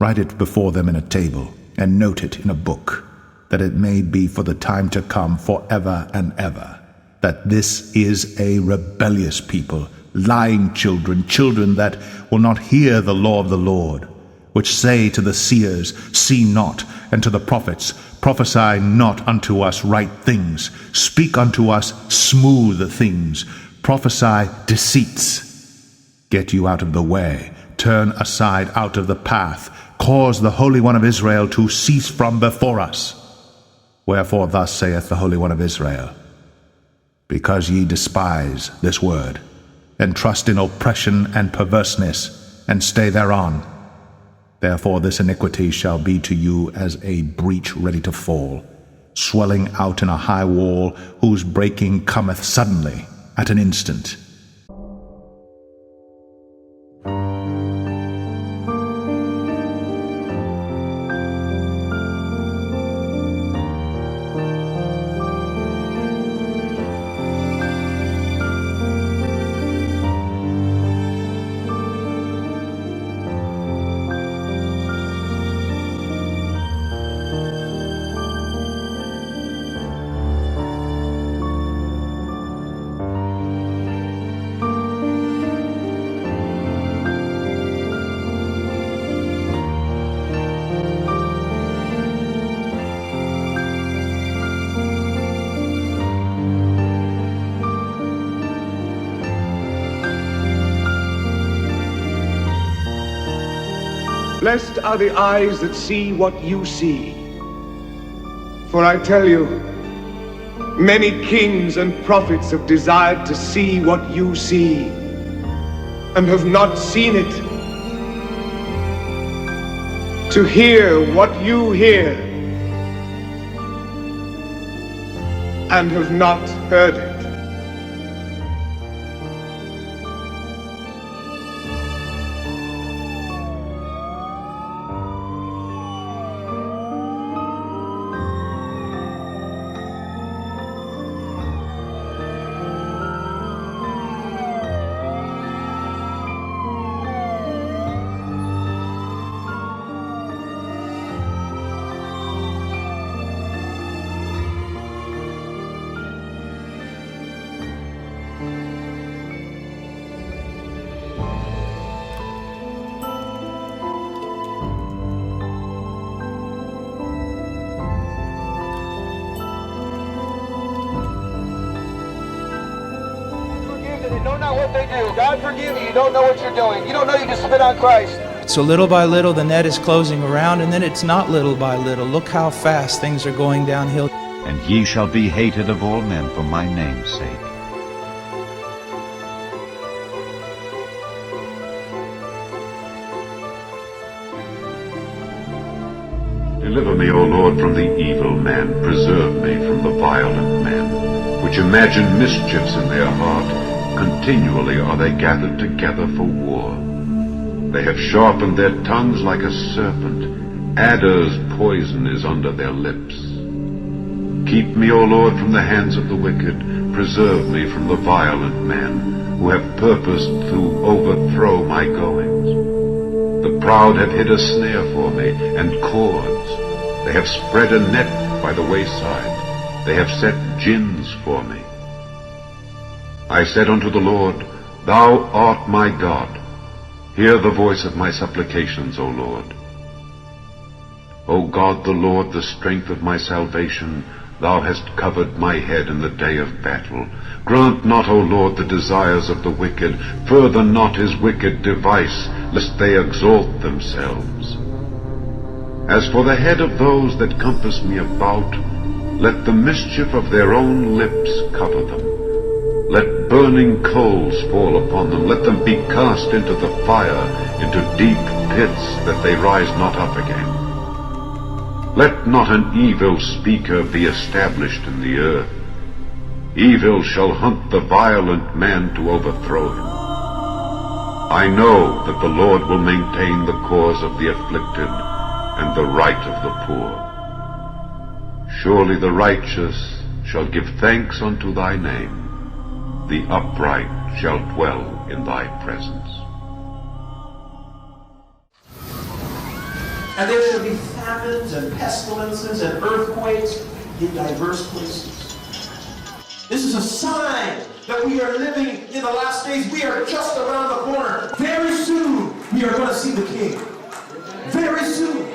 Write it before them in a table, and note it in a book, that it may be for the time to come forever and ever, that this is a rebellious people, lying children, children that will not hear the law of the Lord, which say to the seers, See not, and to the prophets, Prophesy not unto us right things, speak unto us smooth things, prophesy deceits. Get you out of the way, turn aside out of the path, cause the Holy One of Israel to cease from before us. Wherefore thus saith the Holy One of Israel, Because ye despise this word, and trust in oppression and perverseness, and stay thereon, therefore this iniquity shall be to you as a breach ready to fall, swelling out in a high wall, whose breaking cometh suddenly, at an instant. Blessed are the eyes that see what you see. For I tell you, many kings and prophets have desired to see what you see, and have not seen it, to hear what you hear, and have not heard it. They know not what they do. God forgive you. You don't know what you're doing. You don't know you just spit on Christ. So little by little the net is closing around, and then it's not little by little. Look how fast things are going downhill. And ye shall be hated of all men for my name's sake. Deliver me, O Lord, from the evil man. Preserve me from the violent men, which imagine mischiefs in their heart. Continually are they gathered together for war. They have sharpened their tongues like a serpent. Adder's poison is under their lips. Keep me, O Lord, from the hands of the wicked. Preserve me from the violent men, who have purposed to overthrow my goings. The proud have hid a snare for me, and cords. They have spread a net by the wayside. They have set gins for me. I said unto the Lord, Thou art my God. Hear the voice of my supplications, O Lord. O God, the Lord, the strength of my salvation, Thou hast covered my head in the day of battle. Grant not, O Lord, the desires of the wicked. Further not his wicked device, lest they exalt themselves. As for the head of those that compass me about, let the mischief of their own lips cover them. Let burning coals fall upon them. Let them be cast into the fire, into deep pits, that they rise not up again. Let not an evil speaker be established in the earth. Evil shall hunt the violent man to overthrow him. I know that the Lord will maintain the cause of the afflicted and the right of the poor. Surely the righteous shall give thanks unto thy name. The upright shall dwell in thy presence. And there shall be famines and pestilences and earthquakes in diverse places. This is a sign that we are living in the last days. We are just around the corner. Very soon, we are going to see the King. Very soon.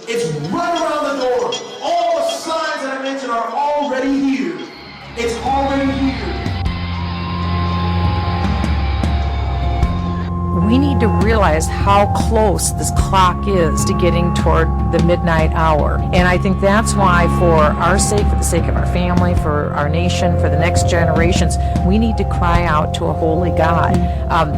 It's right around the door. All the signs that I mentioned are already here. It's already here. We need to realize how close this clock is to getting toward the midnight hour. And I think that's why, for our sake, for the sake of our family, for our nation, for the next generations, we need to cry out to a holy God.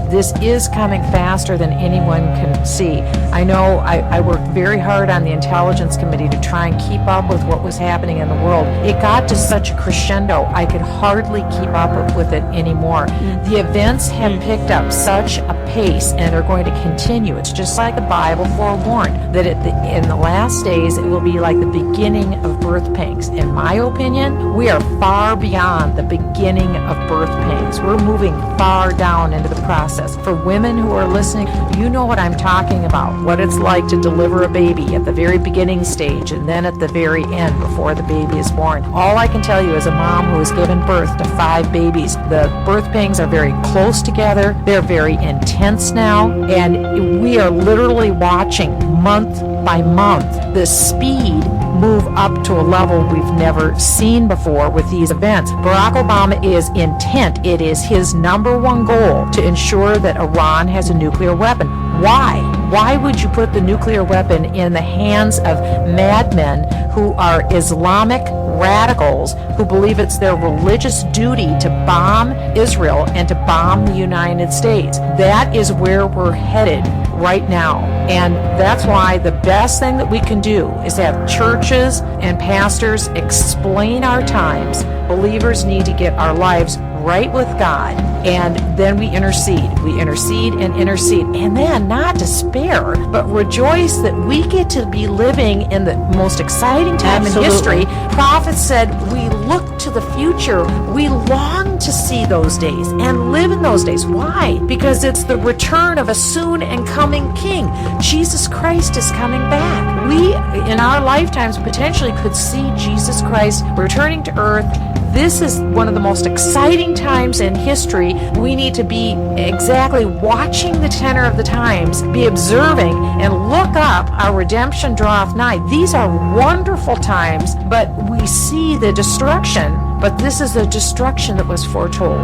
This is coming faster than anyone can see. I know I worked very hard on the Intelligence Committee to try and keep up with what was happening in the world. It got to such a crescendo, I could hardly keep up with it anymore. The events have picked up such a pace, and are going to continue. It's just like the Bible forewarned, that in the last days it will be like the beginning of birth pangs. In my opinion, we are far beyond the beginning of birth pangs. We're moving far down into the process. For women who are listening, you know what I'm talking about, what it's like to deliver a baby at the very beginning stage and then at the very end before the baby is born. All I can tell you as a mom who has given birth to 5 babies, the birth pangs are very close together. They're very intense now, and we are literally watching month by month the speed move up to a level we've never seen before with these events. Barack Obama is intent. It is his #1 goal to ensure that Iran has a nuclear weapon. Why? Why would you put the nuclear weapon in the hands of madmen who are Islamic radicals who believe it's their religious duty to bomb Israel and to bomb the United States? That is where we're headed right now. And that's why the best thing that we can do is have churches and pastors explain our times. Believers need to get our lives right with God, and then we intercede. We intercede and intercede, and then not despair, but rejoice that we get to be living in the most exciting time in history. Prophets said we look to the future. We long to see those days and live in those days. Why? Because it's the return of a soon and coming King. Jesus Christ is coming back. We, in our lifetimes, potentially could see Jesus Christ returning to earth. This is one of the most exciting times in history. We need to be exactly watching the tenor of the times, be observing, and look up. Our redemption draweth nigh. These are wonderful times, but we see the destruction. But this is the destruction that was foretold.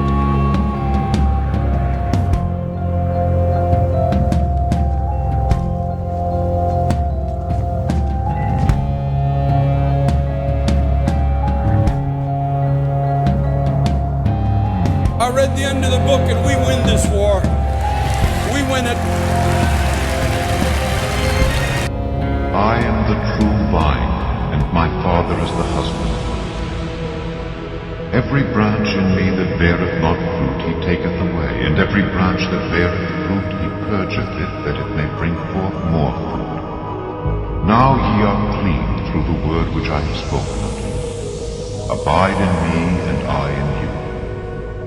I read the end of the book, and we win this war. We win it. I am the true vine, and my Father is the husband. Every branch in me that beareth not fruit he taketh away, and every branch that beareth fruit he purgeth it, that it may bring forth more fruit. Now ye are clean through the word which I have spoken unto you. Abide in me, and I in you.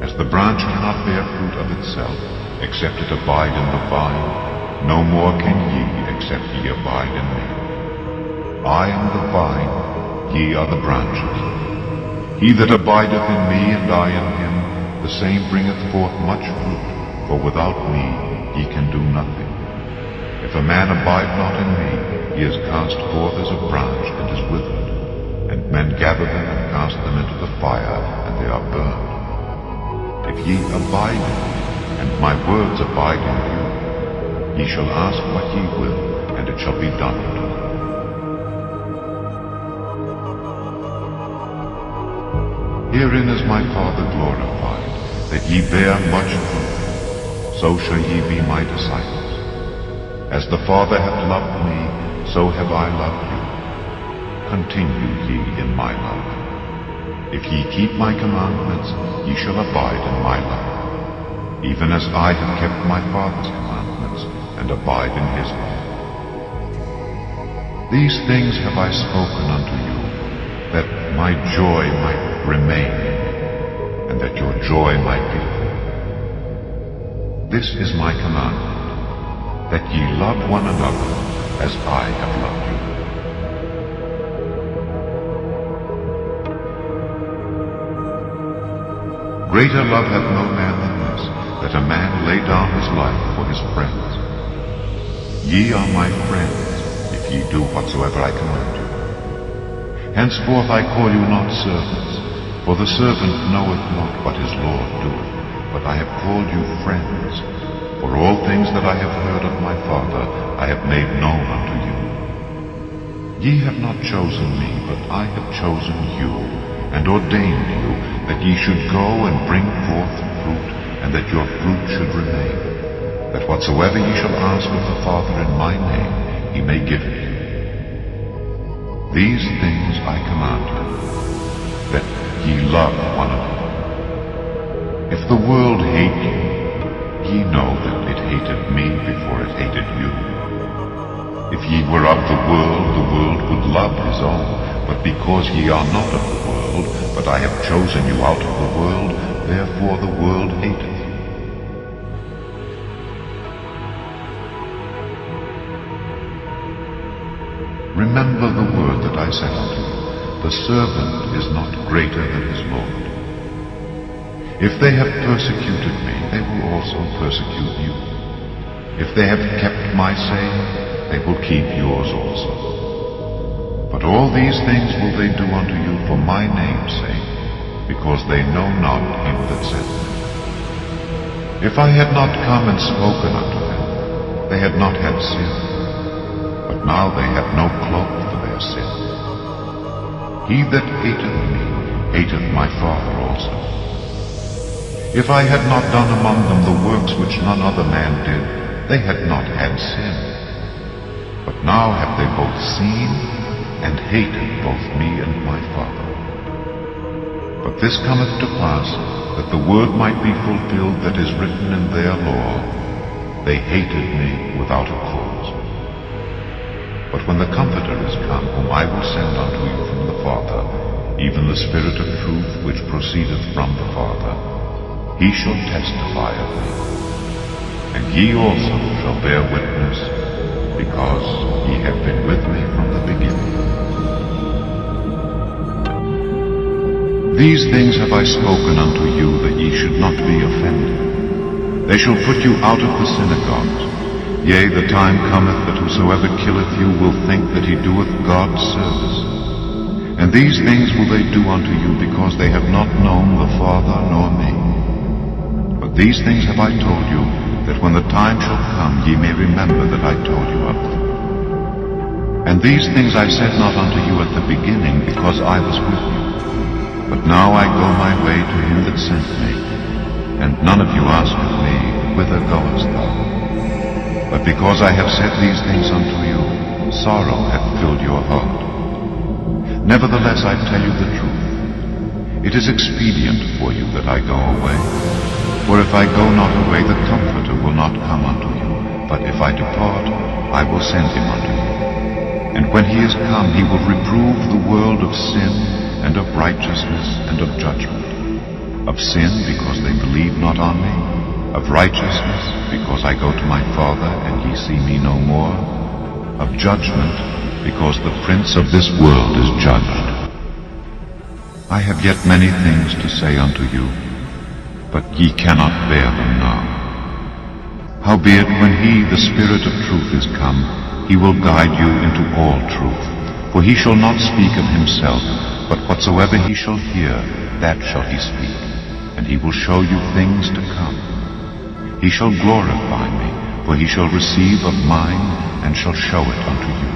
As the branch cannot bear fruit of itself, except it abide in the vine, no more can ye, except ye abide in me. I am the vine, ye are the branches. He that abideth in me, and I in him, the same bringeth forth much fruit, for without me ye can do nothing. If a man abide not in me, he is cast forth as a branch, and is withered, and men gather them and cast them into the fire, and they are burned. If ye abide in me, and my words abide in you, ye shall ask what ye will, and it shall be done unto you. Herein is my Father glorified, that ye bear much fruit, so shall ye be my disciples. As the Father hath loved me, so have I loved you. Continue ye in my love. If ye keep my commandments, ye shall abide in my love, even as I have kept my Father's commandments, and abide in his love. These things have I spoken unto you, that my joy might remain in you, and that your joy might be full. This is my commandment, that ye love one another, as I have loved you. Greater love hath no man than this, that a man lay down his life for his friends. Ye are my friends, if ye do whatsoever I command you. Henceforth I call you not servants, for the servant knoweth not what his Lord doeth, but I have called you friends. For all things that I have heard of my Father I have made known unto you. Ye have not chosen me, but I have chosen you, and ordained you, that ye should go and bring forth fruit, and that your fruit should remain, that whatsoever ye shall ask of the Father in my name, he may give it you. These things I command you, that ye love one another. If the world hate you, ye know that it hated me before it hated you. If ye were of the world would love his own, but because ye are not of the world, but I have chosen you out of the world, therefore the world hateth you. Remember the word that I said unto you, the servant is not greater than his Lord. If they have persecuted me, they will also persecute you. If they have kept my saying, they will keep yours also. But all these things will they do unto you for my name's sake, because they know not him that sent me. If I had not come and spoken unto them, they had not had sin. But now they have no cloak for their sin. He that hateth me hateth my Father also. If I had not done among them the works which none other man did, they had not had sin. But now have they both seen and hated both me and my Father. But this cometh to pass, that the word might be fulfilled that is written in their law, they hated me without a cause. But when the Comforter is come, whom I will send unto you from the Father, even the Spirit of truth which proceedeth from the Father, he shall testify of me. And ye also shall bear witness, because ye have been with me from the beginning. These things have I spoken unto you, that ye should not be offended. They shall put you out of the synagogues. Yea, the time cometh that whosoever killeth you will think that he doeth God's service. And these things will they do unto you, because they have not known the Father nor me. But these things have I told you, that when the time shall come ye may remember that I told you of them. And these things I said not unto you at the beginning, because I was with you. But now I go my way to him that sent me, and none of you asketh me, Whither goest thou? But because I have said these things unto you, sorrow hath filled your heart. Nevertheless I tell you the truth. It is expedient for you that I go away. For if I go not away, the Comforter will not come unto you. But if I depart, I will send him unto you. And when he is come, he will reprove the world of sin, and of righteousness, and of judgment. Of sin, because they believe not on me. Of righteousness, because I go to my Father, and ye see me no more. Of judgment, because the prince of this world is judged. I have yet many things to say unto you, but ye cannot bear them now. Howbeit, when he, the Spirit of truth, is come, he will guide you into all truth. For he shall not speak of himself, but whatsoever he shall hear, that shall he speak, and he will show you things to come. He shall glorify me, for he shall receive of mine, and shall show it unto you.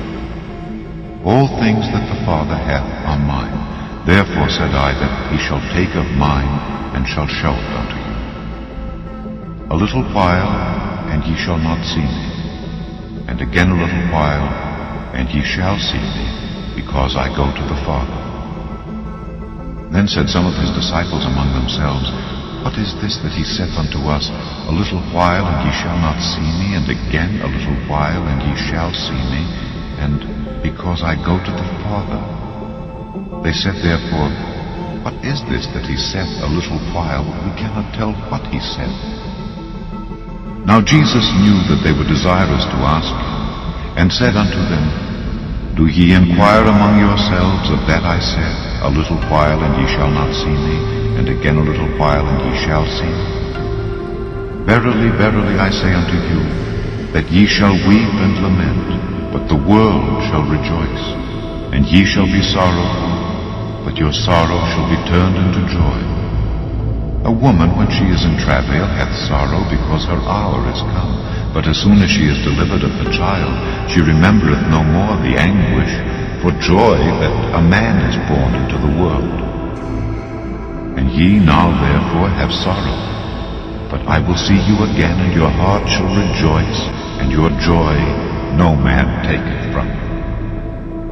All things that the Father hath are mine. Therefore said I that he shall take of mine, and shall show it unto you. A little while, and ye shall not see me. And again a little while, and ye shall see me, because I go to the Father. Then said some of his disciples among themselves, What is this that he saith unto us, A little while, and ye shall not see me, and again a little while, and ye shall see me, and because I go to the Father? They said therefore, What is this that he saith, A little while? We cannot tell what he saith. Now Jesus knew that they were desirous to ask him, and said unto them, Do ye inquire among yourselves of that I said, A little while, and ye shall not see me, and again a little while, and ye shall see me? Verily, verily, I say unto you, that ye shall weep and lament, but the world shall rejoice. And ye shall be sorrowful, but your sorrow shall be turned into joy. A woman, when she is in travail, hath sorrow, because her hour is come. But as soon as she is delivered of the child, she remembereth no more the anguish for joy that a man is born into the world. And ye now therefore have sorrow, but I will see you again, and your heart shall rejoice, and your joy no man taketh from you.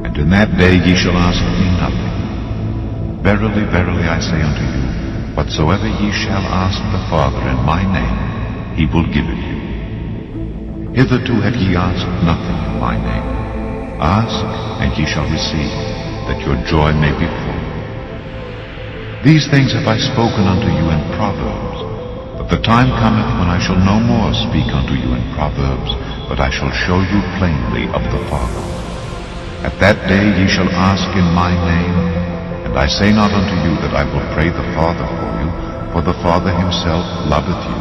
And in that day ye shall ask me nothing. Verily, verily, I say unto you, whatsoever ye shall ask the Father in my name, he will give it you. Hitherto have ye asked nothing in my name. Ask, and ye shall receive, that your joy may be full. These things have I spoken unto you in Proverbs, but the time cometh when I shall no more speak unto you in Proverbs, but I shall show you plainly of the Father. At that day ye shall ask in my name, and I say not unto you that I will pray the Father for you, for the Father himself loveth you,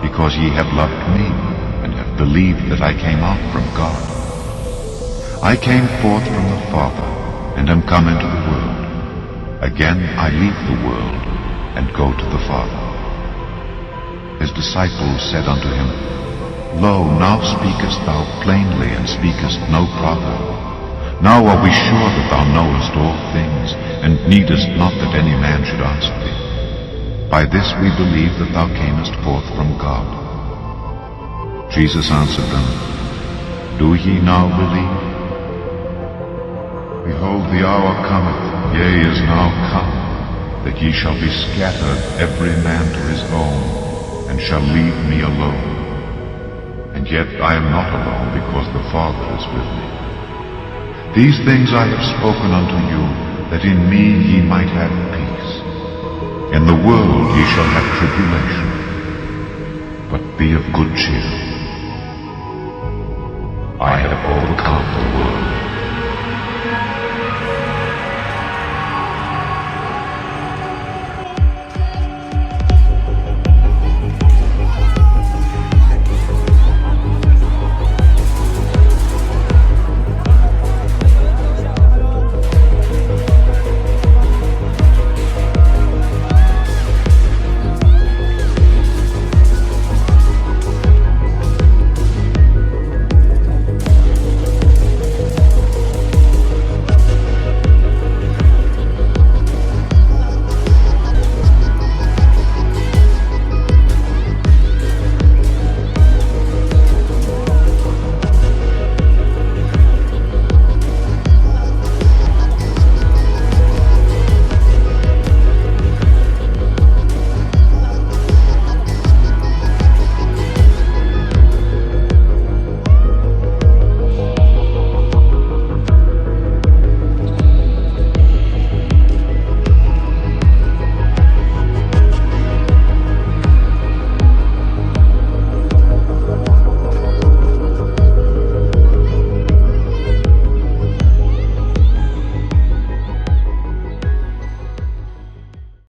because ye have loved me, and have believed that I came out from God. I came forth from the Father, and am come into the world. Again I leave the world, and go to the Father. His disciples said unto him, Lo, now speakest thou plainly, and speakest no proverb. Now are we sure that thou knowest all things, and needest not that any man should ask thee. By this we believe that thou camest forth from God. Jesus answered them, Do ye now believe? Behold, the hour cometh, yea, is now come, that ye shall be scattered every man to his own, and shall leave me alone. And yet I am not alone, because the Father is with me. These things I have spoken unto you, that in me ye might have peace. In the world ye shall have tribulation, but be of good cheer. I have overcome the world.